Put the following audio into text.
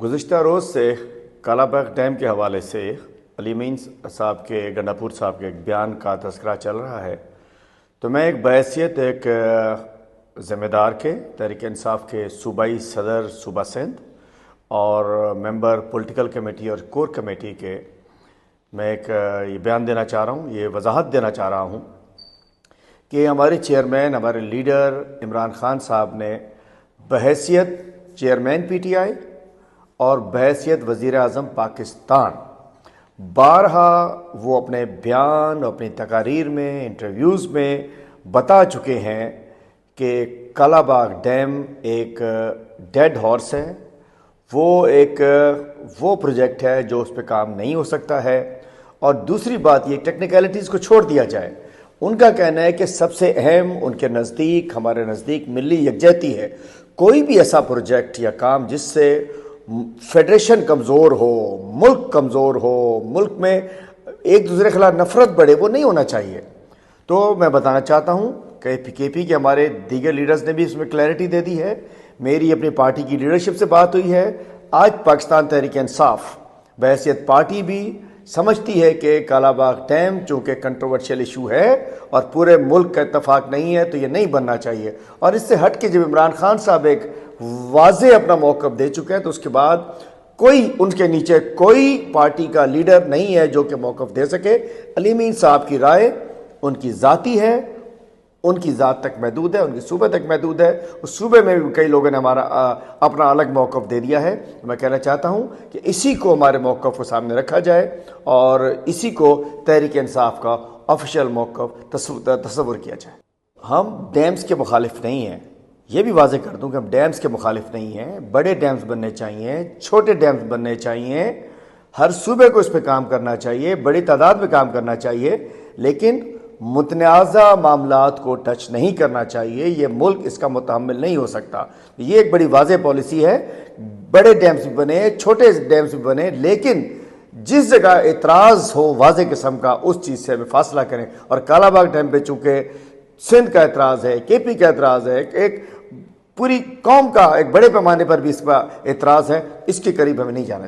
گزشتہ روز سے کالا باغ ڈیم کے حوالے سے علی امین صاحب کے گنڈا پور صاحب کے ایک بیان کا تذکرہ چل رہا ہے، تو میں ایک بحیثیت ایک ذمہ دار کے تحریک انصاف کے صوبائی صدر صوبہ سندھ اور ممبر پولیٹیکل کمیٹی اور کور کمیٹی کے میں ایک یہ بیان دینا چاہ رہا ہوں، یہ وضاحت دینا چاہ رہا ہوں کہ ہمارے چیئرمین ہمارے لیڈر عمران خان صاحب نے بحیثیت چیئرمین پی ٹی آئی اور بحیثیت وزیر اعظم پاکستان بارہا وہ اپنے بیان اپنی تقاریر میں انٹرویوز میں بتا چکے ہیں کہ کالا باغ ڈیم ایک ڈیڈ ہارس ہے، وہ پروجیکٹ ہے جو اس پہ کام نہیں ہو سکتا ہے۔ اور دوسری بات یہ ٹیکنیکلٹیز کو چھوڑ دیا جائے، ان کا کہنا ہے کہ سب سے اہم ان کے نزدیک ہمارے نزدیک ملی یکجہتی ہے۔ کوئی بھی ایسا پروجیکٹ یا کام جس سے فیڈریشن کمزور ہو، ملک کمزور ہو، ملک میں ایک دوسرے کے خلاف نفرت بڑھے، وہ نہیں ہونا چاہیے۔ تو میں بتانا چاہتا ہوں کہ کے پی کے ہمارے دیگر لیڈرز نے بھی اس میں کلیئرٹی دے دی ہے، میری اپنی پارٹی کی لیڈرشپ سے بات ہوئی ہے۔ آج پاکستان تحریک انصاف بحیثیت پارٹی بھی سمجھتی ہے کہ کالا باغ ڈیم چونکہ کنٹروورشل ایشو ہے اور پورے ملک کا اتفاق نہیں ہے تو یہ نہیں بننا چاہیے۔ اور اس سے ہٹ کے جب عمران خان صاحب ایک واضح اپنا موقف دے چکے ہیں تو اس کے بعد کوئی ان کے نیچے کوئی پارٹی کا لیڈر نہیں ہے جو کہ موقف دے سکے۔ علی امین صاحب کی رائے ان کی ذاتی ہے، ان کی ذات تک محدود ہے، ان کی صوبے تک محدود ہے۔ اس صوبے میں بھی کئی لوگوں نے ہمارا اپنا الگ موقف دے دیا ہے۔ میں کہنا چاہتا ہوں کہ اسی کو ہمارے موقف کو سامنے رکھا جائے اور اسی کو تحریک انصاف کا آفیشیل موقف تصور کیا جائے۔ ہم ڈیمز کے مخالف نہیں ہیں، یہ بھی واضح کر دوں کہ ہم ڈیمز کے مخالف نہیں ہیں۔ بڑے ڈیمز بننے چاہیے، چھوٹے ڈیمز بننے چاہیے، ہر صوبے کو اس پہ کام کرنا چاہیے، بڑی تعداد میں کام کرنا چاہیے، لیکن متنازع معاملات کو ٹچ نہیں کرنا چاہیے۔ یہ ملک اس کا متحمل نہیں ہو سکتا۔ یہ ایک بڑی واضح پالیسی ہے، بڑے ڈیمز بھی بنے، چھوٹے ڈیمز بھی بنے، لیکن جس جگہ اعتراض ہو واضح قسم کا اس چیز سے ہمیں فاصلہ کریں۔ اور کالا باغ ڈیم پہ چونکہ سندھ کا اعتراض ہے، کے پی کا اعتراض ہے، ایک پوری قوم کا ایک بڑے پیمانے پر بھی اس کا اعتراض ہے، اس کے قریب ہمیں نہیں جانا چاہیے۔